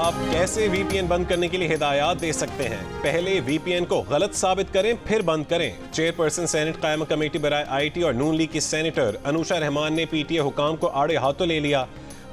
आप कैसे वीपीएन बंद करने के लिए हिदायत दे सकते हैं। पहले वीपीएन को गलत साबित करें, फिर बंद करें। चेयरपर्सन सेनेट कायमा कमेटी बराए आईटी और नून लीग की सेनेटर अनूशा रहमान ने पीटीए हुकाम को आड़े हाथों ले लिया।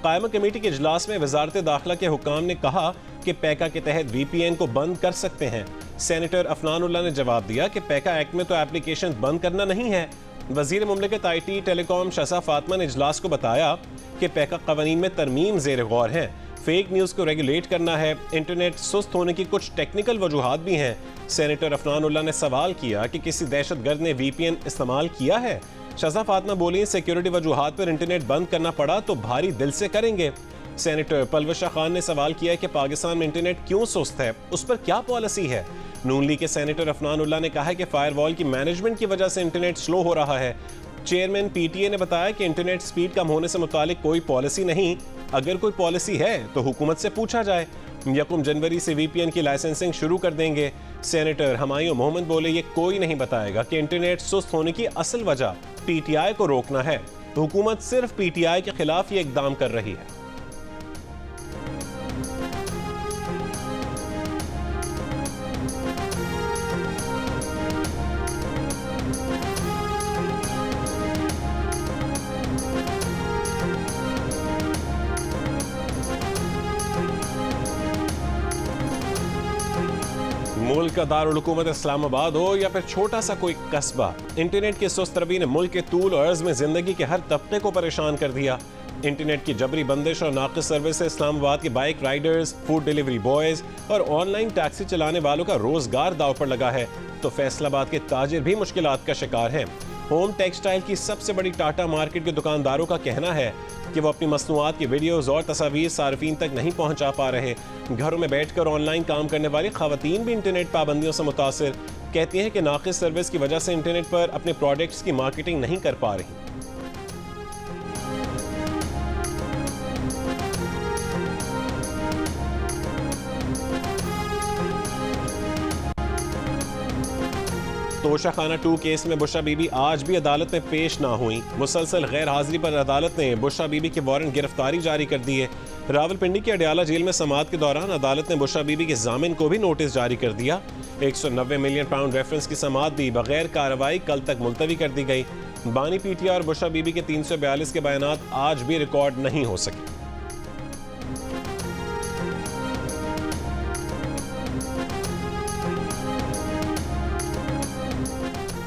कायमा कमेटी के इजलास में वजारत दाखिला के हुकाम ने कहा कि पैका के तहत वीपीएन को बंद कर सकते हैं। सेनेटर अफनानुल्लाह ने जवाब दिया कि पैका एक्ट में तो एप्लीकेशन बंद करना नहीं है। वजीर मुमलिकत आईटी टेलीकॉम शसा फातिमा ने इजलास को बताया कि पैका कवानीन में तरमीम ज़ेर गौर है। फेक न्यूज़ को रेगुलेट करना है। इंटरनेट सुस्त होने की कुछ टेक्निकल वजूहात भी हैं। सेनेटर अफनानुल्लाह ने सवाल किया कि किसी दहशतगर्द ने वीपीएन इस्तेमाल किया है। शजा फातिमा बोली, सिक्योरिटी वजूहात पर इंटरनेट बंद करना पड़ा तो भारी दिल से करेंगे। सेनेटर पलवशा खान ने सवाल किया कि पाकिस्तान में इंटरनेट क्यों सुस्त है, उस पर क्या पॉलिसी है। नून लीग के सेनेटर अफनानुल्लाह ने कहा कि फायरवॉल की मैनेजमेंट की वजह से इंटरनेट स्लो हो रहा है। चेयरमैन पीटीए ने बताया कि इंटरनेट स्पीड कम होने से मुतालिक कोई पॉलिसी नहीं, अगर कोई पॉलिसी है तो हुकूमत से पूछा जाए। 1 जनवरी से वीपीएन की लाइसेंसिंग शुरू कर देंगे। सेनेटर हमायूं मोहम्मद बोले, ये कोई नहीं बताएगा कि इंटरनेट सुस्त होने की असल वजह पीटीआई को रोकना है। हुकूमत सिर्फ पीटीआई के खिलाफ ये इकदाम कर रही है। मुल्क का दारुल हुकूमत इस्लामाबाद हो या फिर छोटा सा कोई कस्बा, इंटरनेट की सुस्त रवी ने मुल्क के तूल और अर्ज में जिंदगी के हर तबके को परेशान कर दिया। इंटरनेट की जबरी बंदिश और नाक़िस सर्विस से इस्लामाबाद के bike Riders, food delivery boys और ऑनलाइन टैक्सी चलाने वालों का रोजगार दाव पर लगा है, तो फैसलाबाद के ताजिर भी मुश्किलात का शिकार हैं। होम टेक्सटाइल की सबसे बड़ी टाटा मार्केट के दुकानदारों का कहना है कि वो अपनी मसनूआत की वीडियोस और तस्वीर सार्फिन तक नहीं पहुंचा पा रहे। घरों में बैठकर ऑनलाइन काम करने वाली खवातीन भी इंटरनेट पाबंदियों से मुतासिर। कहती हैं कि नाक़िस सर्विस की वजह से इंटरनेट पर अपने प्रोडक्ट्स की मार्केटिंग नहीं कर पा रही। तोशाखाना 2 केस में बुशरा बीबी आज भी अदालत में पेश ना हुई। मुसलसल गैर हाजिरी पर अदालत ने बुशरा बीबी के वारंट गिरफ्तारी जारी कर दिए। रावलपिंडी के अडियाला जेल में समाअत के दौरान अदालत ने बुशरा बीबी के जामिन को भी नोटिस जारी कर दिया। 190 मिलियन पाउंड रेफरेंस की समाअत भी बगैर कार्रवाई कल तक मुलतवी कर दी गई। बानी पीटीआई और बुशरा बीबी के 342 के बयानात आज भी रिकॉर्ड नहीं हो सके।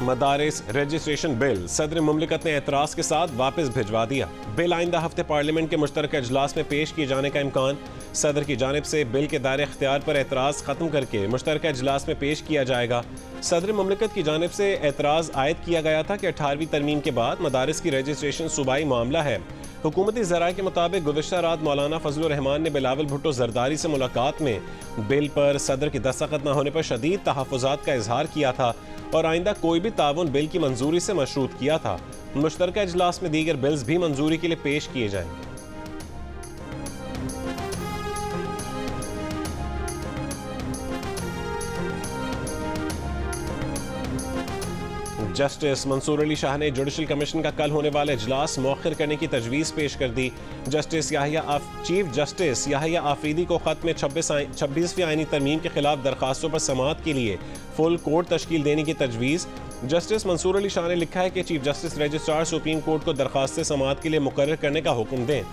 मदारिस रजिस्ट्रेशन बिल सदर मुमलिकत ने एतराज के साथ वापस भिजवा दिया। बिल आइंदा हफ्ते पार्लियामेंट के मुश्तरका इजलास में पेश किए जाने का इम्कान। सदर की जानिब से बिल के दायरे इख्तियार पर एतराज़ खत्म करके मुश्तरका इजलास में पेश किया जाएगा। सदर मुमलिकत की जानिब से एतराज़ आयद किया गया था कि 18वीं तरमीम के बाद मदारिस की रजिस्ट्रेशन सूबाई मामला है। हुकूमती ज़राए के मुताबिक गुज़श्ता रात मौलाना फजलुर रहमान ने बिलावल भुट्टो जरदारी से मुलाकात में बिल पर सदर की दस्तखत न होने पर शदीद तहफ़्फ़ुज़ात का इजहार किया था और आइंदा कोई भी ताउन बिल की मंजूरी से मशरूत किया था। मुश्तरका इजलास में दीगर बिल्स भी मंजूरी के लिए पेश किए जाएंगे। जस्टिस मंसूर अली शाह ने जुडिशल कमीशन का कल होने वाला इजलास मौखिर करने की तजवीज़ पेश कर दी। चीफ जस्टिस याहिया आफरीदी को खत में 26वीं आईनी तरमीम के खिलाफ दरखास्तों पर समाअत के लिए फुल कोर्ट तश्कील देने की तजवीज़। जस्टिस मंसूर अली शाह ने लिखा है कि chief justice registrar supreme court को दरखास्त समाअत के लिए मुकर्रर करने का हुक्म दें।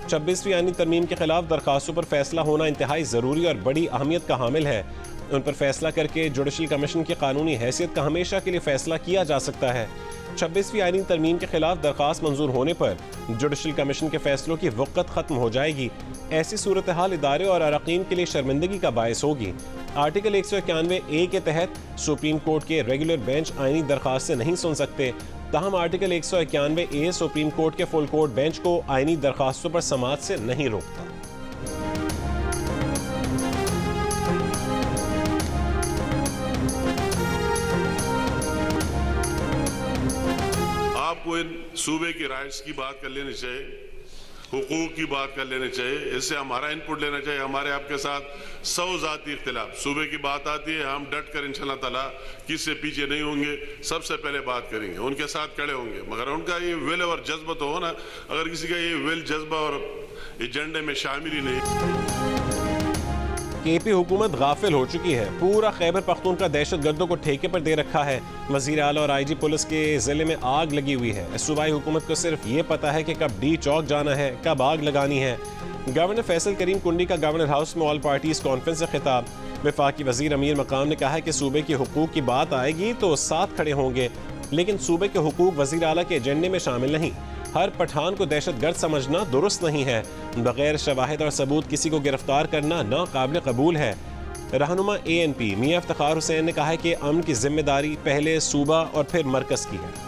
26वीं आईनी तरमीम के खिलाफ दरखास्तों पर फैसला होना इंतहाई ज़रूरी और बड़ी अहमियत का हामिल है। उन पर फैसला करके जुडिशल कमीशन की कानूनी हैसियत का हमेशा के लिए फैसला किया जा सकता है। 26वीं आईनी तरमीम के खिलाफ दरखास्त मंजूर होने पर जुडिशल कमीशन के फैसलों की वक़्त ख़त्म हो जाएगी। ऐसी सूरत हाल इदारे और अरकान के लिए शर्मिंदगी का बायस होगी। आर्टिकल 191A के तहत सुप्रीम कोर्ट के रेगुलर बेंच आईनी दरखास्त से नहीं सुन सकते। ताहम आर्टिकल 191A सुप्रीम कोर्ट के फुल कोर्ट बेंच को आईनी दरखास्तों पर समाअत से नहीं रोकता। आपको इन सूबे की राइट्स की बात कर लेनी चाहिए, हुकूक की बात कर लेनी चाहिए, इससे हमारा इनपुट लेना चाहिए। हमारे आपके साथ 100 ज़ाती इख्तिलाफ, सूबे की बात आती है, हम डट कर इंशाअल्लाह ताला किससे पीछे नहीं होंगे, सबसे पहले बात करेंगे, उनके साथ खड़े होंगे। मगर उनका ये विल और जज्बा तो हो ना, अगर किसी का ये विल जज्बा और एजेंडे में शामिल ही नहीं। केपी हुकूमत गाफिल हो चुकी है, पूरा खैबर पख्तूनख्वा दहशत गर्दों को ठेके पर दे रखा है। वजीर आला और IG पुलिस के जिले में आग लगी हुई है। सूबाई हुकूमत को सिर्फ ये पता है कि कब डी चौक जाना है, कब आग लगानी है। गवर्नर फैसल करीम कुंडी का गवर्नर हाउस में ऑल पार्टीज कॉन्फ्रेंस से खिताब। वफाकी वजीर अमीर मकाम ने कहा है कि सूबे के हुकूक की बात आएगी तो साथ खड़े होंगे, लेकिन सूबे के हुकूक वजीर आला के एजेंडे में शामिल नहीं। हर पठान को दहशतगर्द समझना दुरुस्त नहीं है। बगैर शवाहिद और सबूत किसी को गिरफ्तार करना नाकाबिल कबूल है। रहनुमा ANP मियां इफ्तिखार हुसैन ने कहा है कि अमन की जिम्मेदारी पहले सूबा और फिर मरकज की है।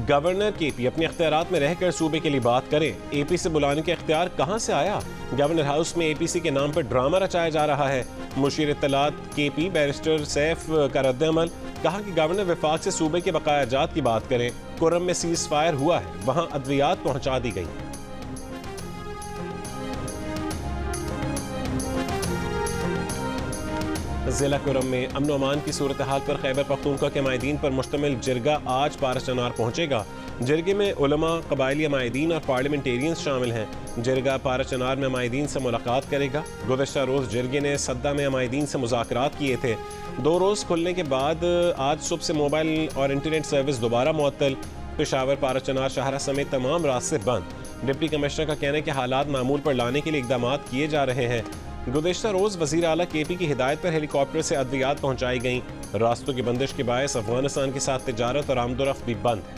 गवर्नर केपी अपने इख्तियारात में रहकर सूबे के लिए बात करें। AP से बुलाने के इख्तियार कहां से आया? गवर्नर हाउस में APC के नाम पर ड्रामा रचाया जा रहा है। मुशीर इत्तलात KP बैरिस्टर सैफ का रद्द-ए-अमल, कहा कि गवर्नर वफाक से सूबे के बकायाजात की बात करें। कुर्रम में सीज फायर हुआ है, वहां अद्वियात पहुंचा दी गई। जिला कुर्रम में अमन व अमान की सूरत हाल पर खैबर पख्तूनख्वा के माहिदीन पर मुश्तमिल जिरगा आज पारचनार पहुंचेगा। जिरगे में उलमा, कबायली माहिदीन और पार्लियामेंटेरियंस शामिल हैं। जिरगा पारचनार में माहिदीन से मुलाकात करेगा। गुज़श्ता रोज़ जिरगे ने सद्दा में माहिदीन से मुज़ाकरात किए थे। 2 रोज़ खुलने के बाद आज सुबह से मोबाइल और इंटरनेट सर्विस दोबारा मुअत्तल। पेशावर, पारचनार, शाहरा समेत तमाम रास्ते बंद। डिप्टी कमिश्नर का कहना है कि हालात मामूल पर लाने के लिए इक़दाम किए जा रहे हैं। गुज़श्ता रोज़ वज़ीर आला KP की हिदायत पर हेलीकॉप्टर से अद्वियात पहुँचाई गईं। रास्तों की बंदिश के बायस अफगानिस्तान के साथ तिजारत और आमदोरफ्त भी बंद है।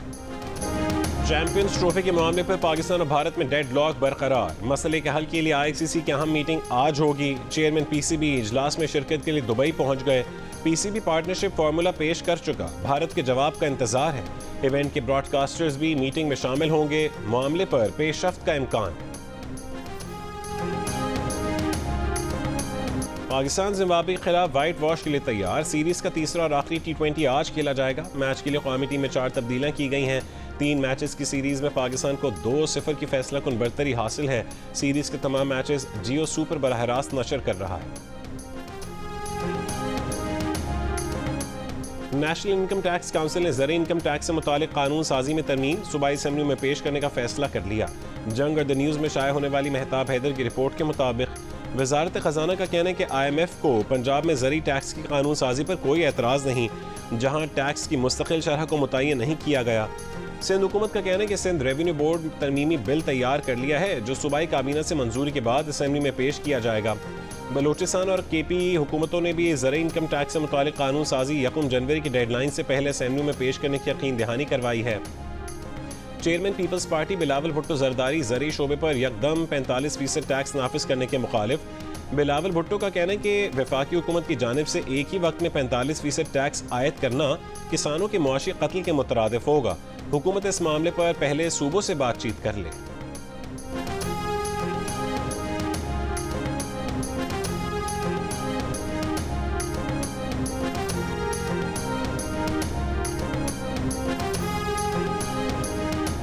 चैंपियंस ट्रॉफी के मामले पर पाकिस्तान और भारत में डेडलॉक बरकरार। मसले के हल के लिए ICC की अहम मीटिंग आज होगी। चेयरमैन PCB इजलास में शिरकत के लिए दुबई पहुँच गए। PCB पार्टनरशिप फार्मूला पेश कर चुका, भारत के जवाब का इंतजार है। इवेंट के ब्रॉडकास्टर्स भी मीटिंग में शामिल होंगे। मामले पर पेशरफ्त का इम्कान। पाकिस्तान जिम्बाब्वे के खिलाफ वाइट वॉश के लिए तैयार। सीरीज का तीसरा और आखिरी T20 आज खेला जाएगा। मैच के लिए कौमी टीम में 4 तब्दीलियां की गई हैं। 3 मैचेस की सीरीज में पाकिस्तान को 2-0 की फैसला कुन बरतरी हासिल है। सीरीज के तमाम मैचेस जियो सुपर बराह रास्त नशर कर रहा है। नेशनल इनकम टैक्स काउंसिल ने ज़री इनकम टैक्स से मुतालिक कानून साजी में तरमीम सूबाई असेंबली में पेश करने का फैसला कर लिया। जंग और द न्यूज़ में शाया होने वाली मेहताब हैदर की रिपोर्ट के मुताबिक वजारत ख़जाना का कहना है कि IMF को पंजाब में ज़री टैक्स की कानून साजी पर कोई एतराज़ नहीं, जहाँ टैक्स की मुस्तकिल शरह को मुतय्यन नहीं किया गया। सिंध हुकूमत का कहना है कि सिंध रेवेन्यू बोर्ड तरमीमी बिल तैयार कर लिया है, जो सूबाई काबीना से मंजूरी के बाद असेंबली में पेश किया जाएगा। बलोचिस्तान और KP हुकूमतों ने भी ज़री इनकम टैक्स से मुतालिक कानून साजी 1 जनवरी की डेडलाइन से पहले असेंबली में पेश करने की यकीन दहानी करवाई है। Chairman peoples party Bilawal Bhutto Zardari ज़री शोबे पर यकदम 45% टैक्स नाफिज करने के मुखालिफ। बिलावल भुट्टो का कहना है कि वफाकी हुकूमत की जानिब से एक ही वक्त में 45% टैक्स आयद करना किसानों के मुआशी कत्ल के मुतरादिफ होगा। हुकूमत इस मामले पर पहले सूबों से बातचीत कर ले।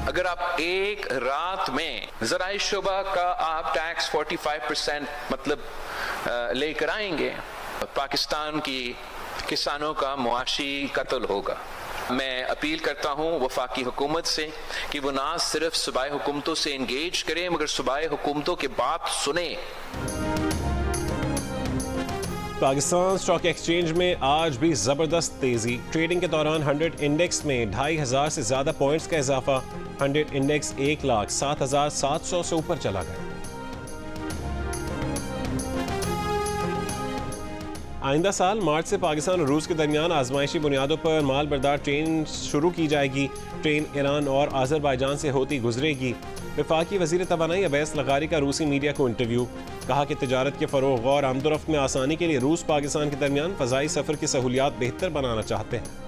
अगर आप एक रात में ज़राई शुबा का आप टैक्स 45% मतलब लेकर आएंगे, पाकिस्तान की किसानों का मुआशी कत्ल होगा। मैं अपील करता हूँ वफाकी हुकूमत से कि वो ना सिर्फ सूबाई हुकूमतों से इंगेज करें मगर सूबाई हुकूमतों की बात सुने। पाकिस्तान स्टॉक एक्सचेंज में आज भी जबरदस्त तेजी। ट्रेडिंग के दौरान 100 इंडेक्स में 2500 से ज्यादा पॉइंट्स का इजाफा। 100 इंडेक्स 1,07,700 से ऊपर चला गया। आइंदा साल मार्च से पाकिस्तान और रूस के दरमियान आजमाइशी बुनियादों पर माल बरदार ट्रेन शुरू की जाएगी। ट्रेन ईरान और आज़रबाईजान से होती गुजरेगी। वफाकी वज़ीर तवानाई अवैस लगारी का रूसी मीडिया को इंटरव्यू, कहा कि तिजारत के फ़रोग़ और आमदोरफ्त में आसानी के लिए रूस पाकिस्तान के दरमियान फ़ज़ाई सफ़र की सहूलियात बेहतर बनाना चाहते हैं।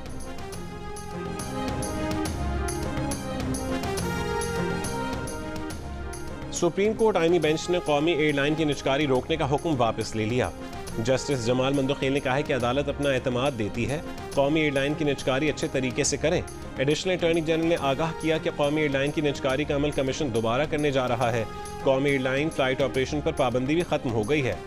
सुप्रीम कोर्ट आईनी बेंच ने कौमी एयरलाइन की निजकारी रोकने का हुक्म वापस ले लिया। जस्टिस जमाल मंदोखेल ने कहा है कि अदालत अपना एतमाद देती है, कौमी एयरलाइन की निजकारी अच्छे तरीके से करें। एडिशनल अटॉर्नी जनरल ने आगाह किया कि कौमी एयरलाइन की निजकारी का अमल कमीशन दोबारा करने जा रहा है। कौमी एयरलाइन फ्लाइट ऑपरेशन पर पाबंदी भी खत्म हो गई है।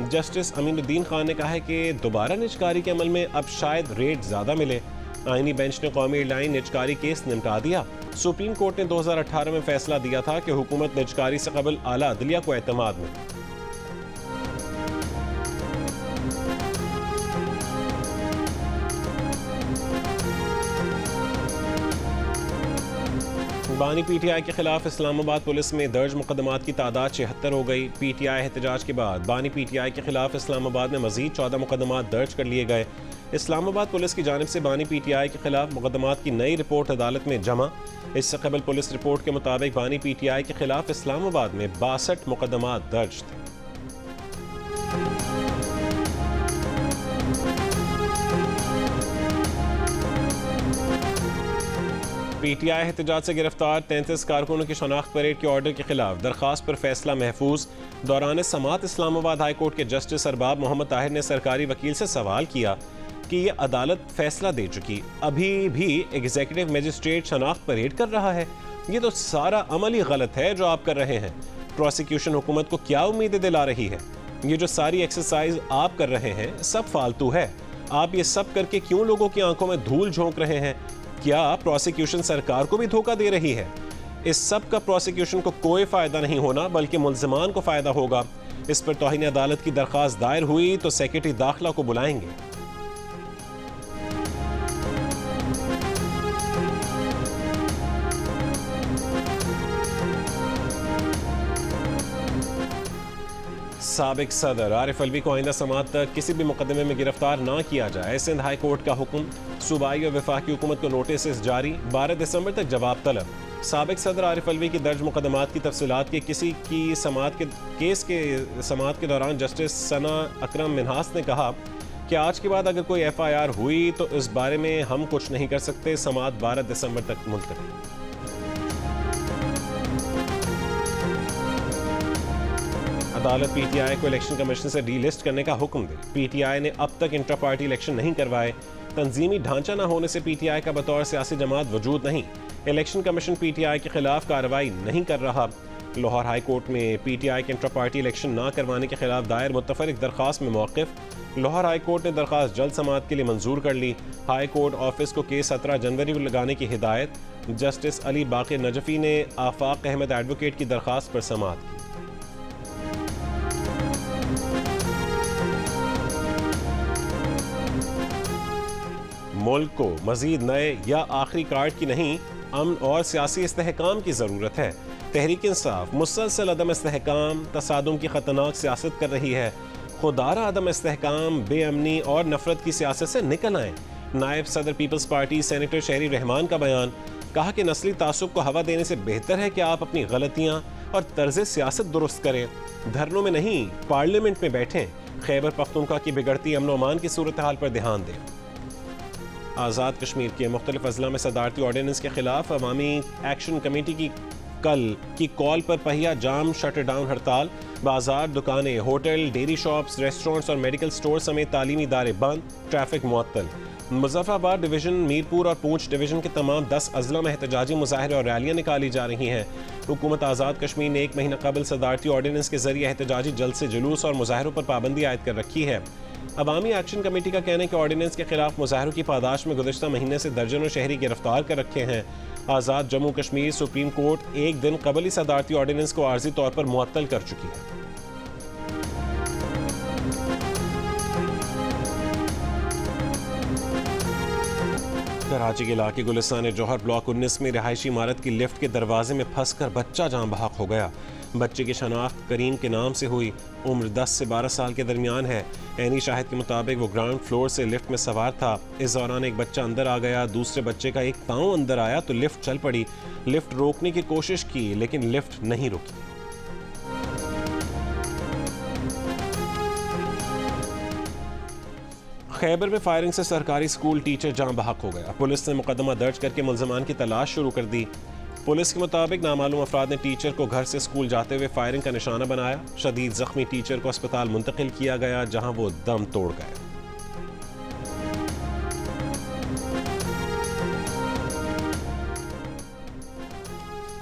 जस्टिस अमीनुद्दीन खान ने कहा है कि दोबारा निजकारी के अमल में अब शायद रेट ज़्यादा मिले। आईनी बेंच ने कौमी एयरलाइन निजकारी केस निपटा दिया। सुप्रीम कोर्ट ने 2018 में फैसला दिया था कि हुकूमत निजकारी से कबल आला अदलिया को एतमाद में। बानी पीटीआई के खिलाफ इस्लामाबाद पुलिस में दर्ज मुकदमात की तादाद 76 हो गई। पीटीआई एहतजाज के बाद बानी पीटीआई के खिलाफ इस्लामाबाद में मजीद 14 मुकदमात दर्ज कर लिए गए। इस्लामाबाद पुलिस की जानिब से बानी पीटीआई के खिलाफ मुकदमात की नई रिपोर्ट अदालत में जमा। इससे कबल पुलिस रिपोर्ट के मुताबिक बानी पीटीआई के खिलाफ इस्लामाबाद में 62 मुकदमात दर्ज थे। पीटीआई एहतजाज से गिरफ्तार 33 कारकुनों की शनाख्त परेड के ऑर्डर के खिलाफ दरखास्त पर फैसला महफूज। दौरान समात इस्लामाबाद हाई कोर्ट के जस्टिस अरबाब मोहम्मद ताहिर ने सरकारी वकील से सवाल किया कि ये अदालत फैसला दे चुकी, अभी भी एग्जीक्यूटिव मजिस्ट्रेट शनाख्त परेड कर रहा है। ये तो सारा अमल ही गलत है जो आप कर रहे हैं। प्रोसिक्यूशन हुकूमत को क्या उम्मीदें दिला रही है? ये जो सारी एक्सरसाइज आप कर रहे हैं सब फालतू है। आप ये सब करके क्यों लोगों की आंखों में धूल झोंक रहे हैं? क्या प्रोसिक्यूशन सरकार को भी धोखा दे रही है? इस सब का प्रोसिक्यूशन को कोई फायदा नहीं होना बल्कि मुल्जिमान को फायदा होगा। इस पर तौहीन अदालत की दरखास्त दायर हुई तो सेक्रेटरी दाखिला को बुलाएंगे। साबिक सदर आरिफ अलवी को आइंदा समात तक किसी भी मुकदमे में गिरफ्तार ना किया जाए, सिंध हाई कोर्ट का हुक्म। सूबाई और वफाकी हुकूमत को नोटिस जारी, 12 दिसंबर तक जवाब तलब। साबिक सदर आरिफ अलवी की दर्ज मुकदमात की तफसीलात के किसी की समात के केस के समात के दौरान जस्टिस सना अकरम मिन्हास ने कहा कि आज के बाद अगर कोई FIR हुई तो इस बारे में हम कुछ नहीं कर सकते। समात 12 दिसंबर तक मुलतवी। अदालत पीटीआई को इलेक्शन कमीशन से डीलिस्ट करने का हुक्म दे। पीटीआई ने अब तक इंट्रा पार्टी इलेक्शन नहीं करवाए। तंजीमी ढांचा न होने से पीटीआई का बतौर सियासी जमात वजूद नहीं। इलेक्शन कमीशन पीटीआई के खिलाफ कार्रवाई नहीं कर रहा। लाहौर हाई कोर्ट में पीटीआई के इंट्रा पार्टी इलेक्शन ना करवाने के खिलाफ दायर मुतफरिक दरखास्त में मौक़िफ़। लाहौर हाई कोर्ट ने दरखास्त जल्द समात के लिए मंजूर कर ली। हाई कोर्ट ऑफिस को केस 17 जनवरी को लगाने की हिदायत। जस्टिस अली बाक़िर नजफ़ी ने आफाक अहमद एडवोकेट की दरखास्त पर समात की। मुल्क को मजीद नए या आखिरी कार्ड की नहीं, अमन और सियासी इस्तेहकाम की ज़रूरत है। तहरीक इंसाफ मुसलसल अदम इस्तेहकाम, तसादुम की ख़तरनाक सियासत कर रही है। खुदारा अदम इस्तेहकाम, बेअमनी और नफरत की सियासत से निकल आएँ। नायब सदर पीपल्स पार्टी सेनेटर शहरी रहमान का बयान, कहा कि नस्ली तासुब को हवा देने से बेहतर है कि आप अपनी गलतियाँ और तर्ज सियासत दुरुस्त करें, धरनों में नहीं पार्लियामेंट में बैठें। खैबर पख्तूनख्वा की बिगड़ती अमन व अमान की सूरत हाल पर ध्यान दें। आज़ाद कश्मीर के मुख्तलिफ अजला में सदारती ऑर्डिनेंस के खिलाफ अवामी एक्शन कमेटी की कल की कॉल पर पहिया जाम शटर डाउन हड़ताल। बाजार, दुकानें, होटल, डेयरी शॉप्स, रेस्टोरेंट्स और मेडिकल स्टोर समेत तालीमी इदारे बंद, ट्रैफिक मुअत्तल। मुजफ्फराबाद डिवीज़न, मीरपुर और पूंछ डिवीज़न के तमाम 10 अजला में एहतजाजी मुजाहरे और रैलियाँ निकाली जा रही हैं। हुकूमत आज़ाद कश्मीर ने 1 महीना कबल सदारती ऑर्डिनेंस के जरिए एहतजाजी जलसे, जुलूस और मुजाहरों पर पाबंदी आयद कर रखी है। अवामी एक्शन कमेटी का कहना है कि ऑर्डिनेंस के खिलाफ मुजाहरों की पादाश में गुज़श्ता महीने से दर्जनों शहरी गिरफ्तार कर रखे हैं। आज़ाद जम्मू कश्मीर सुप्रीम कोर्ट 1 दिन कबल ही सदारती ऑर्डिनेंस को आर्जी तौर पर मुअत्तल कर चुकी है। कराची के इलाके गुलिस्तान जौहर ब्लॉक 19 में रिहायशी इमारत की लिफ्ट के दरवाजे में फंसकर बच्चा जान बहक हो गया। बच्चे की शनाख्त करीम के नाम से हुई, उम्र 10 से 12 साल के दरमियान है। ऐनी शाहिद के मुताबिक वो ग्राउंड फ्लोर से लिफ्ट में सवार था। इस दौरान एक बच्चा अंदर आ गया, दूसरे बच्चे का एक पाँव अंदर आया तो लिफ्ट चल पड़ी। लिफ्ट रोकने की कोशिश की लेकिन लिफ्ट नहीं रुकी। खैबर में फायरिंग से सरकारी स्कूल टीचर जान बहक हो गया। पुलिस ने मुकदमा दर्ज करके मुल्ज़िमान की तलाश शुरू कर दी। पुलिस के मुताबिक नामालूम अफराद ने टीचर को घर से स्कूल जाते हुए फायरिंग का निशाना बनाया। शदीद जख्मी टीचर को अस्पताल मुंतकिल किया गया जहां वो दम तोड़ गए।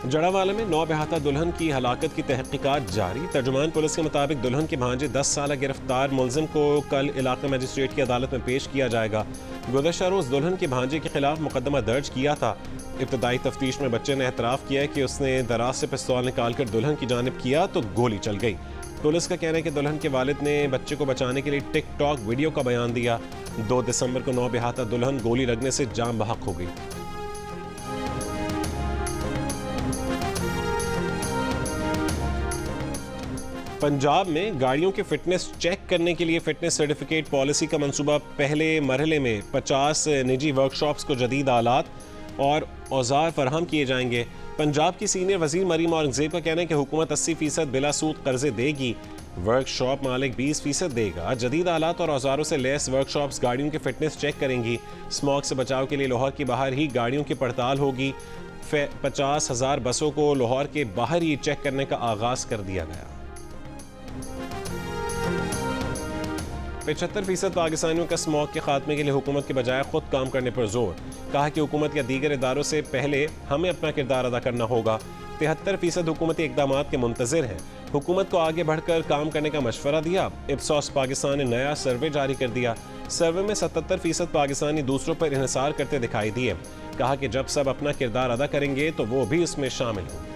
जड़ावाला में 9 बेहाता दुल्हन की हलाकत की तहकीकात जारी। तर्जुमान पुलिस के मुताबिक दुल्हन के भांजे 10 साल गिरफ्तार मुलजिम को कल इलाका मजिस्ट्रेट की अदालत में पेश किया जाएगा। गुज़श्ता रोज़ दुल्हन के भांजे के खिलाफ मुकदमा दर्ज किया था। इब्तदाई तफ्तीश में बच्चे ने एतराफ़ किया कि उसने दराज से पिस्तौल निकालकर दुल्हन की जानिब किया तो गोली चल गई। पुलिस का कहना है कि दुल्हन के वालिद ने बच्चे को बचाने के लिए टिकटॉक वीडियो का बयान दिया। 2 दिसंबर को 9 बेहाता दुल्हन गोली लगने से जान बहक हो गई। पंजाब में गाड़ियों के फिटनेस चेक करने के लिए फिटनेस सर्टिफिकेट पॉलिसी का मंसूबा पहले मरहले में 50 निजी वर्कशॉप्स को जदीद आलात और औजार फराहम किए जाएंगे। पंजाब की सीनियर वजीर मरीम औरंगजेब का कहना है कि हुकूमत 80% बिला सूद कर्जे देगी, वर्कशॉप मालिक 20% देगा। जदीद आलात और औजारों से लैस वर्कशॉप्स गाड़ियों की फिटनेस चेक करेंगी। स्मॉग से बचाव के लिए लाहौर के बाहर ही गाड़ियों की पड़ताल होगी। 50,000 बसों को लाहौर के बाहर ही चेक करने का आगाज कर दिया गया। 75% पाकिस्तानियों का स्मॉग के खात्मे के लिए हुकूमत के बजाय खुद काम करने पर जोर। कहा कि हुकूमत या दीगर इदारों से पहले हमें अपना किरदार अदा करना होगा। 73% हुकूमती इक़दाम के मुंतज़िर हैं। हुकूमत को आगे बढ़कर काम करने का मशवरा दिया। इप्सॉस पाकिस्तान ने नया सर्वे जारी कर दिया। सर्वे में 77% पाकिस्तानी दूसरों पर इन्हिसार करते दिखाई दिए। कहा कि जब सब अपना किरदार अदा करेंगे तो वो भी इसमें शामिल होंगे।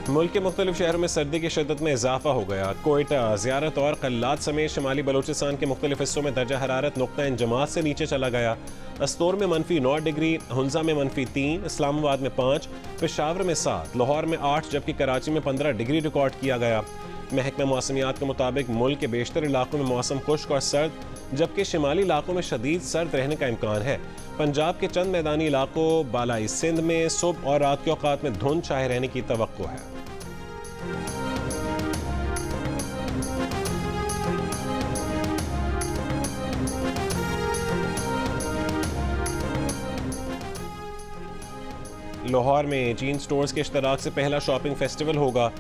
मुल्क के मुख्तलिफ शहरों में सर्दी की शिद्दत में इजाफा हो गया। कोयटा, ज़ियारत और कल्लात समेत शुमाली बलूचिस्तान के मुख्तलिफ हिस्सों में दर्जा हरारत नुक्ता इंजमात से नीचे चला गया। अस्तोर में -9 डिग्री, हुंजा में -3, इस्लामाबाद में 5, पेशावर में 7, लाहौर में 8 जबकि कराची में 15 डिग्री रिकॉर्ड किया गया। महकमा मौसमियात के मुताबिक मुल्क के बेशतर इलाकों में मौसम खुश्क और सर्द, जबकि शिमाली इलाकों में शदीद सर्द रहने का इम्कान है। पंजाब के चंद मैदानी इलाकों बालाई सिंध में सुबह और रात के औकात में धुंध छाए रहने की तवक्को है। लाहौर में चीन स्टोर्स के इश्तराक से पहला शॉपिंग फेस्टिवल होगा।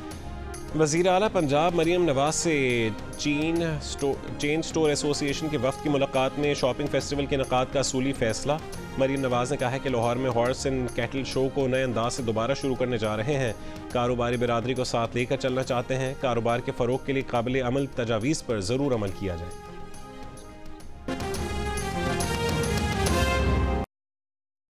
वज़ीर आला पंजाब मरीम नवाज से चेन स्टोर एसोसिएशन के वफ़द की मुलाकात में शॉपिंग फेस्टिवल के इनेकाद का असूली फैसला। मरीम नवाज ने कहा है कि लाहौर में हॉर्स एंड कैटल शो को नए अंदाज से दोबारा शुरू करने जा रहे हैं। कारोबारी बिरादरी को साथ लेकर चलना चाहते हैं। कारोबार के फ़रोग़ के लिए काबिल अमल तजावीज़ पर ज़रूर अमल किया जाए।